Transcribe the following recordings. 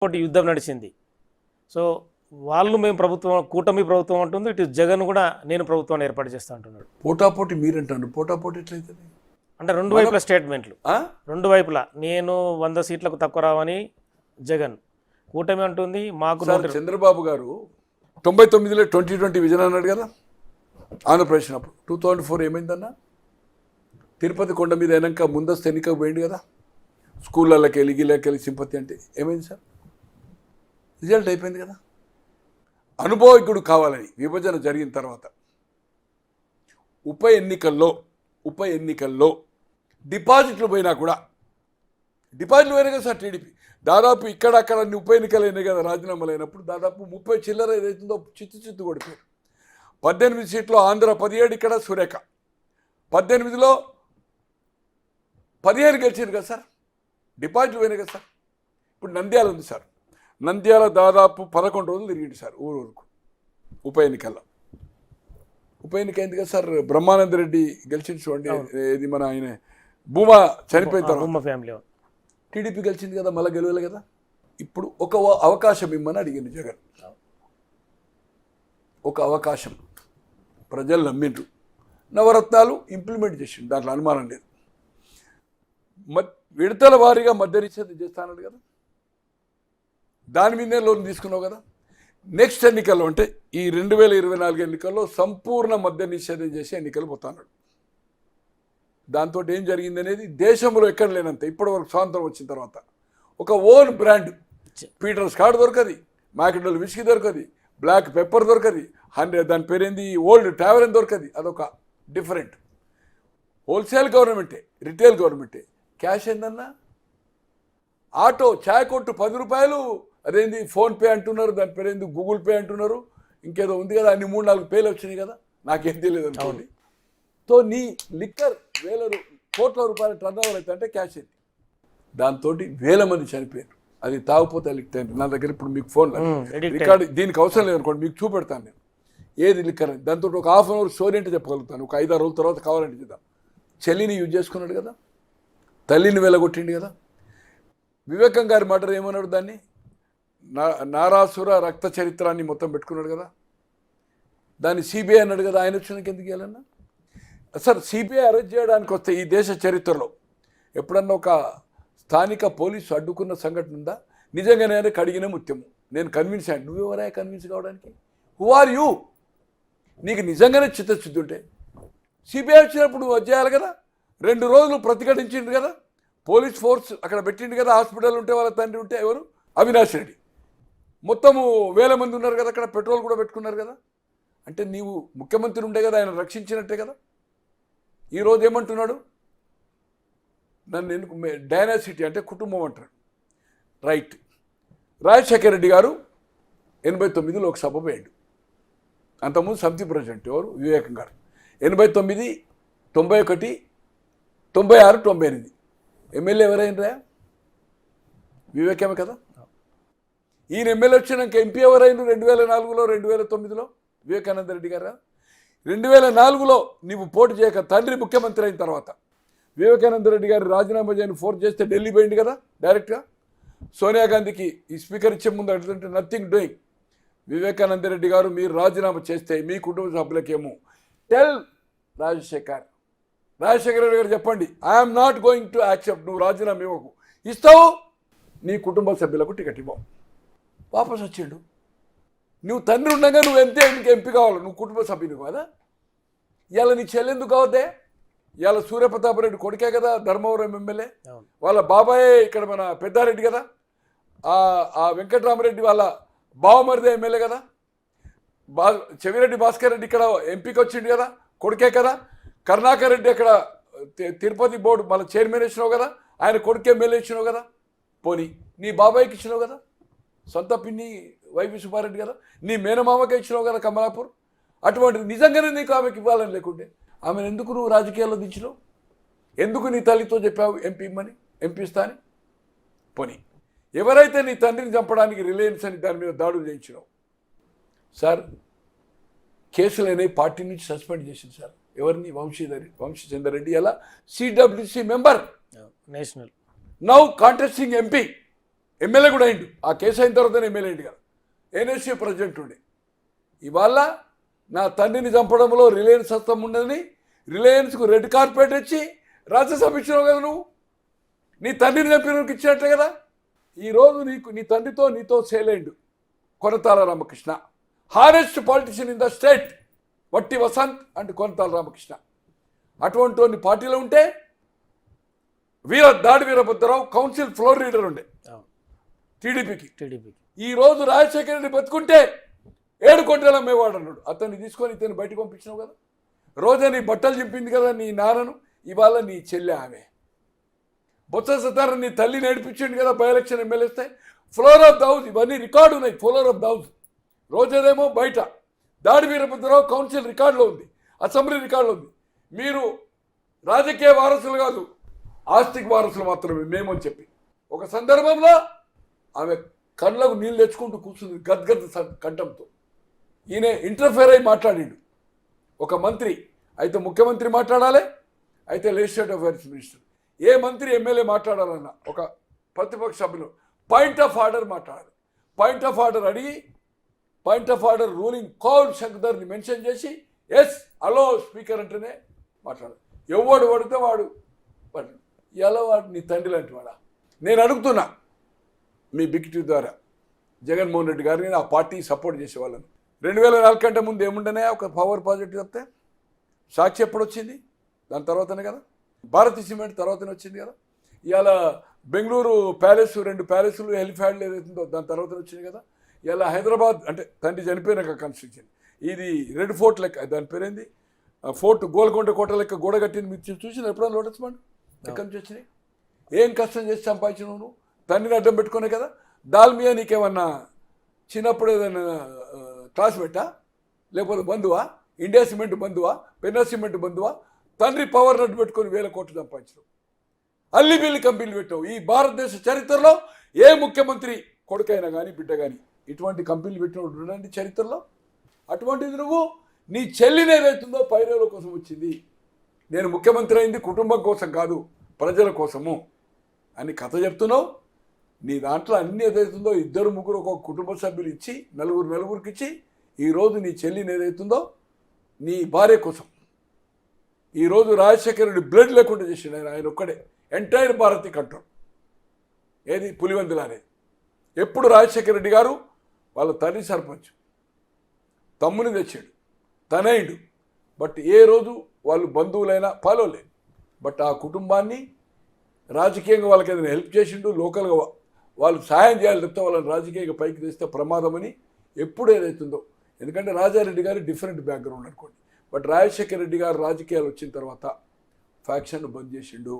ఒకటి యుద్ధం నడిచింది. సో వాళ్ళు మేము ప్రభుత్వం కూటమి ప్రభుత్వం అంటుంది, ఇటు జగన్ కూడా నేను ప్రభుత్వాన్ని ఏర్పాటు చేస్తా అంటున్నాడు. పోటాపోటీ మీరంటారు, పోటాపోటీ ఎట్లయితే అంటే రెండు వైపుల స్టేట్మెంట్లు, రెండు వైపులా నేను 100 సీట్లకు తక్కువ రావని జగన్, కూటమి అంటుంది మాకు. చంద్రబాబు గారు 99లో 2020 విజన్ అన్నాడు కదా ఆంధ్రప్రదేశ్ అప్పుడు. 2004 ఏమైందన్నా? తిరుపతి కొండ మీద అయినాక ముందస్తు ఎన్నికకు పోయింది కదా, స్కూళ్ళకి వెళ్ళి గిళ్ళకి వెళ్ళి సింపతి అంటే ఏమైంది సార్? రిజల్ట్ అయిపోయింది కదా. అనుభవజ్ఞుడు కావాలని విభజన జరిగిన తర్వాత ఉప ఎన్నికల్లో డిపాజిట్లు పోయినా కూడా, డిపాజిట్లు పోయినాయి కదా సార్ టీడీపీ. దాదాపు ఇక్కడక్కడ ఉప ఎన్నికలు అయినాయి కదా రాజీనామాలు అయినప్పుడు, దాదాపు 30 చిల్లర ఏదైతుందో చిత్తు కొడిపోయారు. 18 సీట్లు ఆంధ్ర 17, ఇక్కడ సురేఖ 18లో 15 గెలిచారు కదా సార్, డిపాజిట్లు పోయినాయి కదా సార్. ఇప్పుడు నంద్యాల ఉంది సార్, నంద్యాల దాదాపు 11 రోజులు తిరిగింది సార్ ఊరుకు ఉప ఎన్నికల్లో. ఉప ఎన్నిక అయింది కదా సార్, బ్రహ్మానంద రెడ్డి గెలిచింది చూడండి, ఇది మన ఆయన భూమా చనిపోయిన తర్వాత ఫ్యామిలీ టీడీపీ గెలిచింది కదా, మళ్ళీ గెలవలే కదా. ఇప్పుడు ఒక అవకాశం ఇమ్మని అడిగింది జగన్, ఒక అవకాశం ప్రజలు నమ్మిండ్రు, నవరత్నాలు ఇంప్లిమెంట్ చేసిండు, దాంట్లో అనుమానం లేదు. విడతల వారీగా మద్య నిషేధం చేస్తానన్నాడు కదా, దాని మీదే లోన్ తీసుకున్నావు కదా. నెక్స్ట్ ఎన్నికల్లో అంటే ఈ 2024 ఎన్నికల్లో సంపూర్ణ మద్య నిషేధం చేసి ఎన్నికలు పోతాడు. దాంతో ఏం జరిగింది అనేది దేశంలో ఎక్కడ లేనంత ఇప్పటివరకు స్వాతంత్రం వచ్చిన తర్వాత ఒక ఓన్ బ్రాండ్ పీటర్స్ కార్డ్ దొరకది, మ్యాక్డోనల్ విస్కీ దొరకది, బ్లాక్ పెప్పర్ దొరకది, దాని పేరేంది ఓల్డ్ టావెరన్ దొరకది. అదొక డిఫరెంట్ హోల్సేల్ గవర్నమెంటే, రిటైల్ గవర్నమెంటే. క్యాష్ ఏందన్నా? ఆటో ఛాయ్ కొట్టు 10 రూపాయలు, అదేంది ఫోన్పే అంటున్నారు, దాని పేరేంది గూగుల్ పే అంటున్నారు, ఇంకేదో ఉంది కదా, అన్ని 3-4 పేలు వచ్చినాయి కదా, నాకేం తెలియదు అనుకోండి. తో నీ లిక్కర్ కోట్ల రూపాయల టర్న్ ఓవర్ అయితే అంటే క్యాష్ అయింది. దాంతో వేల మంది చనిపోయారు. అది తాగిపోతే లిక్కర్. నా దగ్గర ఇప్పుడు మీకు ఫోన్ రికార్డు దీనికి అవసరం లేదనుకోండి, మీకు చూపెడతాను నేను ఏది లిక్కర్ అని. దాంతో ఒక హాఫ్ అన్ అవర్ స్టోరీ అంటే చెప్పగలుగుతాను, ఒక 5-6 రోజుల తర్వాత కావాలంటే చూద్దాం. చెల్లిని యూజ్ చేసుకున్నాడు కదా, తల్లిని వెలగొట్టిండు కదా. వివేకం గారి మాట ఏమన్నాడు, దాన్ని నారాసుర రక్త చరిత్రాన్ని మొత్తం పెట్టుకున్నాడు కదా, దాన్ని సిబిఐ అన్నాడు కదా. ఆయన వచ్చినాక ఎందుకు ఇవ్వాలన్నా? సార్ సిబిఐ అరెస్ట్ చేయడానికి వస్తే ఈ దేశ చరిత్రలో ఎప్పుడన్నా ఒక స్థానిక పోలీసు అడ్డుకున్న సంఘటన ఉందా? నిజంగానే కడిగిన ముత్యము. నేను కన్విన్స్ అయ్యాను. నువ్వెవరా కన్విన్స్ కావడానికి? Who are you? నీకు నిజంగానే చిత్తశుద్ధి ఉంటే సిబిఐ వచ్చినప్పుడు నువ్వు చేయాలి కదా. 2 రోజులు ప్రతిఘటించిండు కదా, పోలీస్ ఫోర్స్ అక్కడ పెట్టిండు కదా. హాస్పిటల్ ఉంటే వాళ్ళ తండ్రి ఉంటే ఎవరు? అవినాష్ రెడ్డి. మొత్తము 1000 మంది ఉన్నారు కదా అక్కడ, పెట్రోల్ కూడా పెట్టుకున్నారు కదా. అంటే నీవు ముఖ్యమంత్రి ఉండే కదా, ఆయన రక్షించినట్టే కదా. ఈరోజు ఏమంటున్నాడు? నన్ను ఎందుకు డైనాసిటీ అంటే కుటుంబం అంటాడు. రైట్. రాజశేఖర రెడ్డి గారు 89 లోక్సభ పోయాడు. అంతకుముందు సమితి ప్రెసిడెంట్ ఎవరు? వివేకం గారు. 89, 91, 96, 98 ఎమ్మెల్యే ఎవరైనరా? వివేకమే కదా. ఈయన ఎమ్మెల్యే వచ్చినాక ఎంపీ ఎవరైనా 2004లో 2009లో వివేకానంద రెడ్డి గారా. 2004లో నీవు పోటీ చేయక తండ్రి ముఖ్యమంత్రి అయిన తర్వాత వివేకానంద రెడ్డి గారు రాజీనామా చేయని ఫోర్స్ చేస్తే ఢిల్లీ పోయింది కదా డైరెక్ట్గా. సోనియా గాంధీకి ఈ స్పీకర్ ఇచ్చే ముందు అడుగుతుంటే నథింగ్ డూయింగ్. వివేకానంద రెడ్డి గారు మీరు రాజీనామా చేస్తే మీ కుటుంబ సభ్యులకేమో టెల్ రాజశేఖర్ రెడ్డి గారు చెప్పండి, I'm not going to accept. నువ్వు రాజీనామా ఇవ్వకు, ఇస్తావు నీ కుటుంబ సభ్యులకు టికెట్ ఇవ్వవు. వాపస్ వచ్చిండు. నువ్వు తండ్రి ఉండగా నువ్వు ఎంపీ కావాలి, నువ్వు కుటుంబ సభ్యుని కదా. ఇవాళ నీ చెల్లెందుకు కావద్దే? ఇవాళ సూర్యప్రతాపరెడ్డి కొడుకే కదా ధర్మవరం ఎమ్మెల్యే, వాళ్ళ బాబాయే ఇక్కడ మన పెద్దారెడ్డి కదా, ఆ వెంకటరామరెడ్డి వాళ్ళ బావమరిదే ఎమ్మెల్యే కదా. చెవిరెడ్డి భాస్కర్ రెడ్డి ఇక్కడ ఎంపీకి వచ్చిండు కదా, కొడుకే కదా. కరుణాకర్ రెడ్డి అక్కడ తిరుపతి బోర్డు మళ్ళీ చైర్మన్ ఇచ్చినావు కదా, ఆయన కొడుకే ఎమ్మెల్యే ఇచ్చినావు కదా. పోనీ నీ బాబాయ్కి ఇచ్చినావు కదా, సొంత పిన్ని వైవి సుబ్బారెడ్డి కదా, నీ మేనమామకే ఇచ్చినావు కదా కమలాపూర్. అటువంటిది నిజంగానే నీకు ఆమెకి ఇవ్వాలని లేకుంటే ఆమెను ఎందుకు నువ్వు రాజకీయాల్లో దించినావు? ఎందుకు నీ తల్లితో చెప్పావు ఎంపీ ఇమ్మని, ఎంపీ ఇస్తా అని? పోనీ ఎవరైతే నీ తండ్రిని చంపడానికి రిలయన్స్ అని దాని మీద దాడులు చేయించినావు సార్, కేసులనే పార్టీ నుంచి సస్పెండ్ చేసింది సార్. ఎవరిని? వంశీచందర్ రెడ్డి. ఎలా? CWC member, national, now contesting MP. MLA కూడా అయిండు. ఆ కేసు అయిన తర్వాతనే ఎమ్మెల్యే అయింది కదా. ఎన్ఎస్సీ ప్రెసిడెంట్ ఉండే. ఇవాళ నా తండ్రిని చంపడంలో రిలయన్స్ హస్తం ఉండదని రిలయన్స్కు రెడ్ కార్పెట్ ఇచ్చి రాజ్యసభ ఇచ్చినావు కదా నువ్వు. నీ తండ్రిని చంపినకి ఇచ్చినట్లే కదా. ఈరోజు నీ తండ్రితో నీతో సేలేండు Konathala Ramakrishna, హారెస్ట్ politician in the state. వట్టి వసంత్ అండ్ కొనతాల రామకృష్ణ అటువంటి పార్టీలో ఉంటే దాడి వీరభద్రరావు కౌన్సిల్ ఫ్లోర్ లీడర్ ఉండే టీడీపీకి. ఈరోజు రాజశేఖర రెడ్డి బతుకుంటే 7 కోట్ల అమ్మేవాడు అన్నాడు. అతన్ని తీసుకొని ఇతన్ని బయటకు పంపించినావు కదా. రోజా నీ బట్టలు చింపింది కదా నీ నాన్నను. ఇవాళ నీ చెల్లె ఆమె. బొత్స సత్యనారాయణ నీ తల్లి నేర్పించింది కదా బై ఎలక్షన్ ఎమ్మెల్యేస్తే. ఫ్లోర్ ఆఫ్ ద హౌస్ ఇవన్నీ రికార్డు ఉన్నాయి. ఫ్లోర్ ఆఫ్ ద హౌస్ రోజాదేమో బయట, దాడి వీరభద్రరావు కౌన్సిల్ రికార్డులో ఉంది, అసెంబ్లీ రికార్డులో ఉంది. మీరు రాజకీయ వారసులు కాదు, ఆస్తిక వారసులు మాత్రమే మేము అని చెప్పి ఒక సందర్భంలో ఆమె కళ్ళకు నీళ్ళు తెచ్చుకుంటూ కూర్చుంది గద్గద్ కంఠంతో. ఈయన ఇంటర్ఫేర్ అయి మాట్లాడిండు. ఒక మంత్రి అయితే ముఖ్యమంత్రి మాట్లాడాలి, అయితే లెజిస్లేటివ్ అఫైర్స్ మినిస్టర్. ఏ మంత్రి ఎమ్మెల్యే మాట్లాడాలన్నా ఒక ప్రతిపక్ష సభ్యులు పాయింట్ ఆఫ్ ఆర్డర్ మాట్లాడాలి. పాయింట్ ఆఫ్ ఆర్డర్ అడిగి point of order ruling Kaul శంకర్ని మెన్షన్ చేసి ఎస్ అలో స్పీకర్ అంటేనే మాట్లాడాలి. ఎవడు పడితే వాడు ఎలా వాడు నీ తండ్రి లాంటి వాడా. నేను అడుగుతున్నా మీ బిగ్ టీ ద్వారా జగన్మోహన్ రెడ్డి గారిని ఆ పార్టీ సపోర్ట్ చేసేవాళ్ళని. 2004 కంటే ముందు ఏముండనే ఒక పవర్ ప్రాజెక్ట్ చెప్తే సాక్షి ఎప్పుడు వచ్చింది? దాని తర్వాతనే కదా. భారతీ సిమెంట్ తర్వాతనే వచ్చింది కదా. ఇవాళ బెంగళూరు ప్యాలెస్ 2 ప్యాలెస్లు హెలిప్యాడ్లు ఏదైతుందో దాని తర్వాతనే వచ్చింది కదా. ఇలా హైదరాబాద్ అంటే తండ్రి చనిపోయినాక కన్స్ట్రక్షన్ ఇది రెడ్ ఫోర్ట్ లెక్క, దాని పేరేంది ఫోర్ట్ గోల్కొండ కోట లెక్క గోడ కట్టింది. మీరు చూసిన ఎప్పుడైనా లోటస్ పండు ఎక్కడి నుంచి వచ్చినాయి? ఏం కష్టం చేసి సంపాదించినావు నువ్వు? తండ్రిని అడ్డం పెట్టుకునే కదా. దాల్మియా నీకేమన్నా చిన్నప్పుడు ఏదైనా క్లాస్ పెట్టా, లేకపోతే బంధువా? ఇండియా సిమెంట్ బంధువా? పెన్నా సిమెంట్ బంధువా? తండ్రి పవర్ నడ్డు పెట్టుకొని 1000 కోట్లు సంపాదించడం, అల్లిబిల్లి కంపెనీలు పెట్టావు. ఈ భారతదేశ చరిత్రలో ఏ ముఖ్యమంత్రి కొడుకైనా కానీ బిడ్డ కానీ ఇటువంటి కంపెనీలు పెట్టినటువంటి చరిత్రలో. అటువంటిది నువ్వు నీ చెల్లిని ఏదైతుందో పైరవుల కోసం వచ్చింది, నేను ముఖ్యమంత్రి అయింది కుటుంబం కోసం కాదు ప్రజల కోసము అని కథ చెప్తున్నావు. నీ దాంట్లో అన్ని ఏదైతుందో 2, 3 ఒక కుటుంబ సభ్యులు ఇచ్చి నలుగురికి ఇచ్చి ఈరోజు నీ చెల్లిని ఏదైతుందో నీ భార్య కోసం ఈరోజు రాజశేఖర రెడ్డి బ్లడ్ లేకుండా చేసిండు. ఆయన ఒక్కడే ఎంటైర్ భారతీ కంట్రోల్. ఏది పులివెందుల అనేది. ఎప్పుడు రాజశేఖర రెడ్డి గారు వాళ్ళ తండ్రి సర్పంచ్ తమ్ముని తెచ్చాడు, తనయుడు. బట్ ఏ రోజు వాళ్ళు బంధువులైనా పాలోలేదు. బట్ ఆ కుటుంబాన్ని రాజకీయంగా వాళ్ళకి ఏదైనా హెల్ప్ చేసిండు, లోకల్గా వాళ్ళు సహాయం చేయాలి తప్పితే వాళ్ళని రాజకీయంగా పైకి తెస్తే ప్రమాదమని ఎప్పుడు ఏదైతుందో. ఎందుకంటే రాజారెడ్డి గారి డిఫరెంట్ బ్యాక్గ్రౌండ్ అనుకోండి. బట్ రాజశేఖర రెడ్డి గారు రాజకీయాలు వచ్చిన తర్వాత ఫ్యాక్షన్ బంద్ చేసిండు.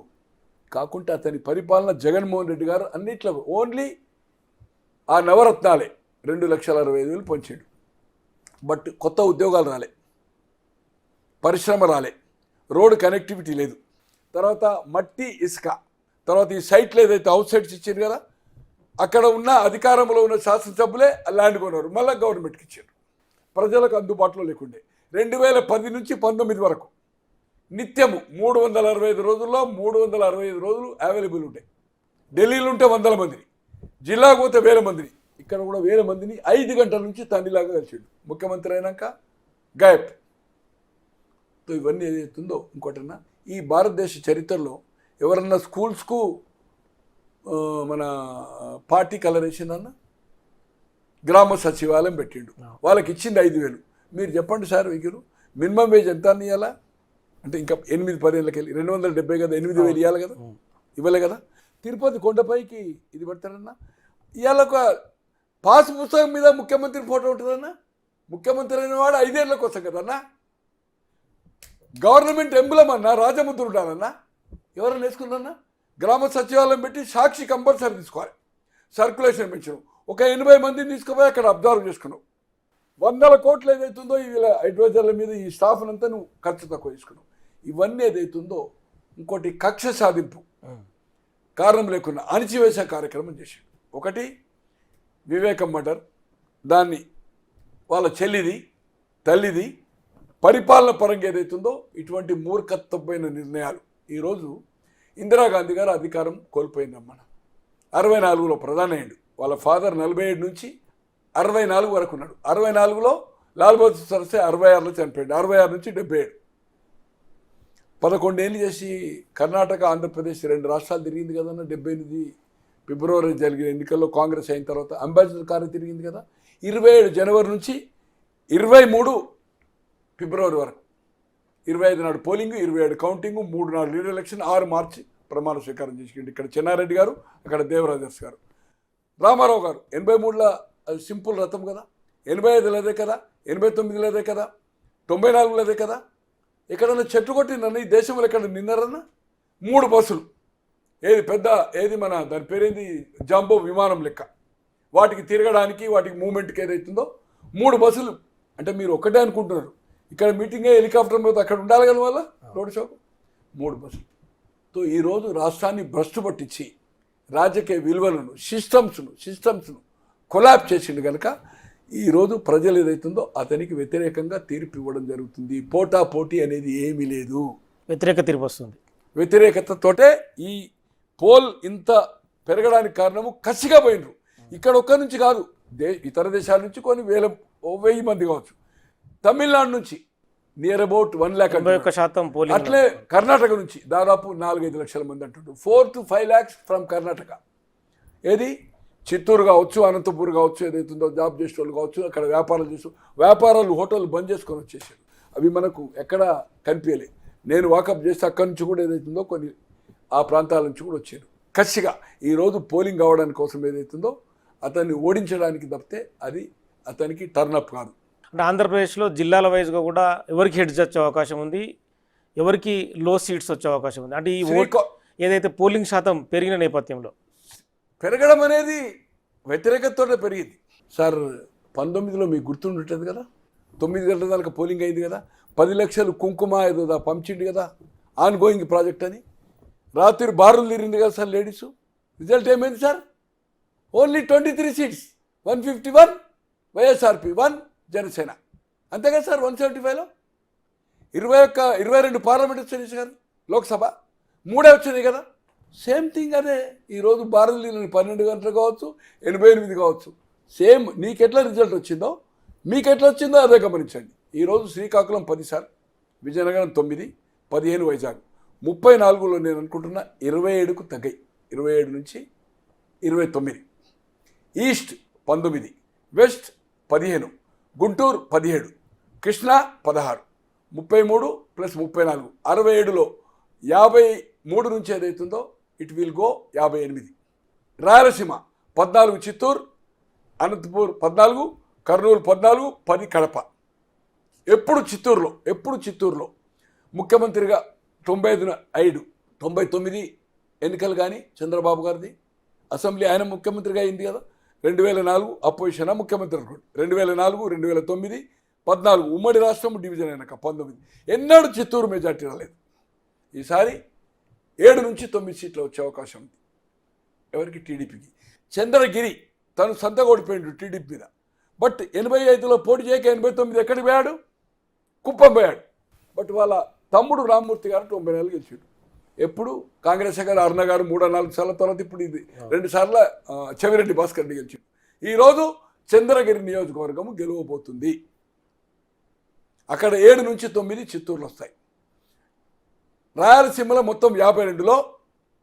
కాకుండా అతని పరిపాలన జగన్మోహన్ రెడ్డి గారు అన్నిట్లో ఓన్లీ ఆ నవరత్నాలే 2,60,000 పంచాడు. బట్ కొత్త ఉద్యోగాలు రాలే, పరిశ్రమ రాలే, రోడ్ కనెక్టివిటీ లేదు. తర్వాత మట్టి ఇసుక, తర్వాత ఈ సైట్లు ఏదైతే అవుట్ సైడ్స్ ఇచ్చారు కదా అక్కడ ఉన్న అధికారంలో ఉన్న శాసనసభ్యులే ల్యాండ్ కొన్నారు, మళ్ళీ గవర్నమెంట్కి ఇచ్చారు. ప్రజలకు అందుబాటులో లేకుండే. 2010 నుంచి 19 వరకు నిత్యము 365 రోజుల్లో 365 రోజులు అవైలబుల్ ఉంటాయి. ఢిల్లీలో ఉంటే 100 మందిని, జిల్లాకు పోతే 1000 మందిని, ఇక్కడ కూడా 1000 మందిని 5 గంటల నుంచి తండ్రిలాగా కలిసాడు. ముఖ్యమంత్రి అయినాక గాయబ్. ఇవన్నీ ఏదైతుందో ఇంకోటన్నా ఈ భారతదేశ చరిత్రలో ఎవరన్నా స్కూల్స్కు మన పార్టీ కలరేషన్ అన్న గ్రామ సచివాలయం పెట్టిండు, వాళ్ళకి ఇచ్చింది 5,000. మీరు చెప్పండి సార్, వీకులు మినిమం వేజ్ ఎంత అని ఇవ్వాలా? అంటే ఇంకా 8-10 ఏళ్ళకి వెళ్ళి 270 కదా, 8,000 ఇవ్వాలి కదా, ఇవ్వలే కదా. తిరుపతి కొండపైకి ఇది పెడతారన్నా. ఇవాళ ఒక పాస్ పుస్తకం మీద ముఖ్యమంత్రి ఫోటో ఉంటుందన్నా. ముఖ్యమంత్రి అయిన వాడు 5 ఏళ్ళ కోసం కదన్నా. గవర్నమెంట్ ఎంబులం అన్నా, రాజముద్ర ఉండాలన్నా. ఎవరైనా వేసుకుందన్నా? గ్రామ సచివాలయం పెట్టి సాక్షి కంపల్సరీ తీసుకోవాలి. సర్క్యులేషన్ పెంచడం, ఒక 80 మందిని తీసుకుపోయి అక్కడ అబ్జర్వ్ చేసుకున్నావు. 100 కోట్లు ఏదైతుందో వీళ్ళ అడ్వైజర్ల మీద ఈ స్టాఫ్నంతా నువ్వు ఖర్చు తక్కువ తీసుకున్నావు. ఇవన్నీ ఏదైతుందో ఇంకోటి కక్ష సాధింపు, కారణం లేకుండా అణిచివేసే కార్యక్రమం చేశాడు. ఒకటి వివేకం మర్డర్, దాన్ని వాళ్ళ చెల్లిది తల్లిది పరిపాలన పరంగా ఏదైతుందో ఇటువంటి మూర్ఖత్వమైన నిర్ణయాలు. ఈరోజు ఇందిరాగాంధీ గారు అధికారం కోల్పోయిందమ్మా. 64లో ప్రధాని అయ్యాడు. వాళ్ళ ఫాదర్ 47 నుంచి 64 వరకు ఉన్నాడు. 64లో లాల్ బహదూర్ శాస్త్రి 66లో చనిపోయాడు. 66 నుంచి 77. 11 ఏళ్ళు చేసి కర్ణాటక, ఆంధ్రప్రదేశ్ 2 రాష్ట్రాలు తిరిగింది కదన్న. 78 ఫిబ్రవరి జరిగిన ఎన్నికల్లో కాంగ్రెస్ అయిన తర్వాత అంబాసిడర్ కారు తిరిగింది కదా. 27 జనవరి నుంచి 23 ఫిబ్రవరి వరకు, 25 నాడు పోలింగ్, 27 కౌంటింగ్, 3 నాడు లీడర్ ఎలక్షన్, 6 మార్చి ప్రమాణ స్వీకారం చేసుకుంది. ఇక్కడ చెన్నారెడ్డి గారు, అక్కడ దేవరాజర్స్ గారు. రామారావు గారు 83లో అది సింపుల్ రథం కదా, 85లో అదే కదా, 89లో అదే కదా, 94లో అదే కదా. ఎక్కడన్నా చెట్టు కొట్టిందన్న ఈ దేశంలో ఎక్కడ నిన్నారన్నా? 3 బస్సులు, ఏది పెద్ద, ఏది మన దాని పేరేంది, జంబో విమానం లెక్క, వాటికి తిరగడానికి, వాటికి మూమెంట్కి ఏదైతుందో 3 బస్సులు. అంటే మీరు ఒక్కటే అనుకుంటున్నారు, ఇక్కడ మీటింగే హెలికాప్టర్ మీద అక్కడ ఉండాలి కదా వల్ల రోడ్ షోకు. 3 బస్సులు. తో ఈరోజు రాష్ట్రాన్ని భ్రష్టు పట్టించి రాజకీయ విలువలను, సిస్టమ్స్ను కొలాబ్ చేసిండు కనుక ఈరోజు ప్రజలు ఏదైతుందో అతనికి వ్యతిరేకంగా తీర్పు ఇవ్వడం జరుగుతుంది. పోటా పోటీ అనేది ఏమీ లేదు, వ్యతిరేక తీర్పు వస్తుంది. వ్యతిరేకతతోటే ఈ పోల్ ఇంత పెరగడానికి కారణము కసిగా పోయినరు. ఇక్కడ ఒక్కరి నుంచి కాదు, ఇతర దేశాల నుంచి కొన్ని 1000 మంది కావచ్చు. తమిళనాడు నుంచి నియర్ అబౌట్ 1,00,000 పోలింగ్. అట్లే కర్ణాటక నుంచి దాదాపు 4-5 లక్షల మంది అంటుంటారు. 4 to 5 lakhs ఫ్రమ్ కర్ణాటక. ఏది చిత్తూరు కావచ్చు, అనంతపూర్ కావచ్చు, ఏదైతుందో జాబ్ చేసే వాళ్ళు కావచ్చు, అక్కడ వ్యాపారాలు హోటళ్ళు బంద్ చేసుకొని వచ్చేసారు. అవి మనకు ఎక్కడ కనిపించలేదు. నేను వాకప్ చేస్తే అక్కడి నుంచి కూడా ఏదైతుందో కొన్ని ఆ ప్రాంతాల నుంచి కూడా వచ్చారు. కసిగా ఈరోజు పోలింగ్ కావడానికి కోసం ఏదైతుందో అతన్ని ఓడించడానికి తప్పితే అది అతనికి టర్నప్ కాదు. అంటే ఆంధ్రప్రదేశ్లో జిల్లాల వైజ్గా కూడా ఎవరికి హెడ్స్ వచ్చే అవకాశం ఉంది, ఎవరికి లో సీట్స్ వచ్చే అవకాశం ఉంది. అంటే ఈ ఏదైతే పోలింగ్ శాతం పెరిగిన నేపథ్యంలో పెరగడం అనేది వ్యతిరేకతతోనే పెరిగింది. సార్ 19లో మీకు గుర్తుంటుంది కదా, 9 గంటల దాకా పోలింగ్ అయింది కదా, 10 లక్షలు కుంకుమ ఏదో పంచిండు కదా, ఆన్ గోయింగ్ ప్రాజెక్ట్ అని. రాత్రి బారులు తీరింది కదా సార్ లేడీసు. రిజల్ట్ ఏమైంది sir? Only 23 seats, 151 YSRP, 1 Janasena. అంతే కదా సార్. 175లో 22 పార్లమెంట్ వచ్చాయి సార్, లోక్సభ 3 వచ్చినాయి కదా. సేమ్ థింగ్ అదే. ఈరోజు భారతీయులు 12 గంటలు కావచ్చు, 88 కావచ్చు, సేమ్. నీకెట్లా రిజల్ట్ వచ్చిందో మీకెట్లా వచ్చిందో అదే గమనించండి. ఈరోజు శ్రీకాకుళం 10 సార్, విజయనగరం 9, 15 వైజాగ్, 34లో నేను అనుకుంటున్నా 27కు తగ్గాయి, 27 నుంచి 29. ఈస్ట్ 19, వెస్ట్ 15, గుంటూరు 17, కృష్ణా 16, 33 + 34, 67లో 53 నుంచి ఏదైతుందో it will go 58. Rayalaseema 14, Chittoor, Anantapur 14, Kurnool 14, 10 Kadapa. ఎప్పుడు చిత్తూరులో ముఖ్యమంత్రిగా 95, 99 ఎన్నికలు కానీ చంద్రబాబు గారిది అసెంబ్లీ, ఆయన ముఖ్యమంత్రిగా అయింది కదా. 2004 అపోజిషన్ ముఖ్యమంత్రి అనుకోండి, 2004, 2009, 14 ఉమ్మడి రాష్ట్రం డివిజన్ అయినాక 19 ఎన్నడూ చిత్తూరు మెజార్టీ రాలేదు. ఈసారి 7 నుంచి 9 సీట్లు వచ్చే అవకాశం ఉంది. ఎవరికి? టీడీపీకి. చంద్రగిరి తను సంతగా ఓడిపోయాడు టీడీపీ మీద. బట్ 85లో పోటీ చేయక 89 ఎక్కడికి పోయాడు? కుప్పం పోయాడు. బట్ వాళ్ళ తమ్ముడు రామ్మూర్తి గారు 94 గెలిచాడు. ఎప్పుడు కాంగ్రెస్ గారు, అరుణ గారు 3-4 సార్ల తర్వాత ఇప్పుడు ఇది 2 సార్ల చెవిరెడ్డి భాస్కర్ రెడ్డి గెలిచాడు. ఈరోజు చంద్రగిరి నియోజకవర్గము గెలవబోతుంది. అక్కడ 7 నుంచి 9 చిత్తూరులో వస్తాయి. రాయలసీమలో మొత్తం 52లో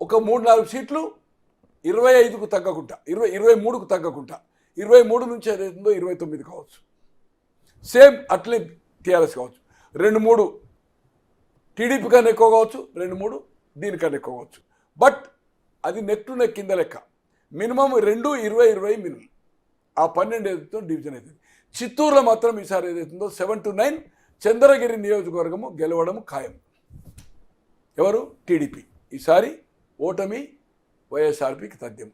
ఒక 3-4 సీట్లు 25కు తగ్గకుండా, 23కు తగ్గకుండా, 23 నుంచి ఏదైతుందో 29 కావచ్చు. సేమ్ అట్లే టీఆర్ఎస్ కావచ్చు. 2-3 టీడీపీ కన్నా ఎక్కువ కావచ్చు, 2-3 దీనికన్నా ఎక్కువ కావచ్చు. బట్ అది నెక్ టు నెక్ కింద లెక్క. Minimum 2, 20 minimum. ఆ 12 ఏదైతుందో డివిజన్ అవుతుంది. చిత్తూరులో మాత్రం ఈసారి ఏదైతుందో 7 to 9 చంద్రగిరి నియోజకవర్గము గెలవడం ఖాయం. ఎవరు? టీడీపీ. ఈసారి ఓటమి వైఎస్ఆర్పీకి తథ్యం.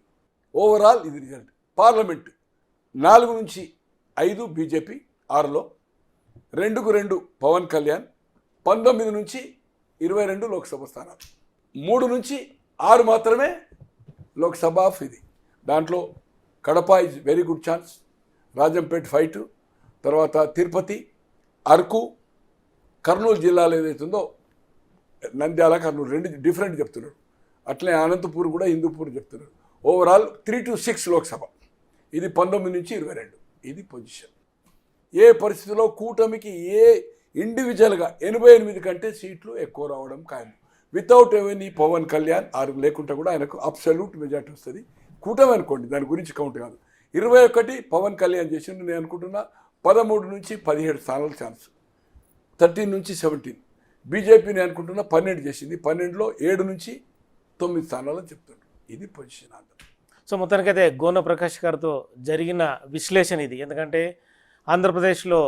ఓవరాల్ ఇది రిజల్ట్. పార్లమెంట్ 4 నుంచి 5 బీజేపీ, 6లో 2కు 2 పవన్ కళ్యాణ్, 19 నుంచి 22 లోక్సభ స్థానాలు, 3 నుంచి 6 మాత్రమే లోక్సభ ఆఫ్ ఇది. దాంట్లో Kadapa is very good chance, Rajampet fight, తర్వాత తిరుపతి, అరకు, కర్నూలు జిల్లాలో ఏదైతుందో నంద్యాల, కర్నూలు 2 డిఫరెంట్ చెప్తున్నారు. అట్లే అనంతపూర్ కూడా హిందూపూర్ చెప్తున్నారు. ఓవరాల్ 3 to 6 లోక్సభ, ఇది 19 నుంచి 22, ఇది పొజిషన్. ఏ పరిస్థితిలో కూటమికి ఇండివిజువల్గా 88 కంటే సీట్లు ఎక్కువ రావడం ఖాయం. వితౌట్ ఎవెనీ పవన్ కళ్యాణ్ లేకుంటే కూడా ఆయనకు అబ్సల్యూట్ మెజార్టీ వస్తుంది. కూటమి అనుకోండి, దాని గురించి కౌంట్ కాదు. 21 పవన్ కళ్యాణ్ చేసిండు, నేను అనుకుంటున్నా 13 నుంచి 17 స్థానాల ఛాన్స్, 13 నుంచి 17. బీజేపీని అనుకుంటున్నా 12 చేసింది, 12లో 7 నుంచి 9 స్థానాలని చెప్తుండ్రు. ఇది పొజిషన్ ఆంధ్ర. సో మొత్తానికైతే గోన ప్రకాష్ గారితో జరిగిన విశ్లేషణ ఇది. ఎందుకంటే ఆంధ్రప్రదేశ్లో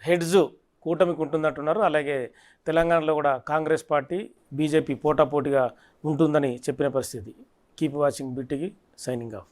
హెడ్స్ కూటమికి ఉంటుందంటున్నారు, అలాగే తెలంగాణలో కూడా కాంగ్రెస్ పార్టీ బీజేపీ పోటాపోటీగా ఉంటుందని చెప్పిన పరిస్థితి. కీప్ వాచింగ్ బిటికి, సైనింగ్ ఆఫ్.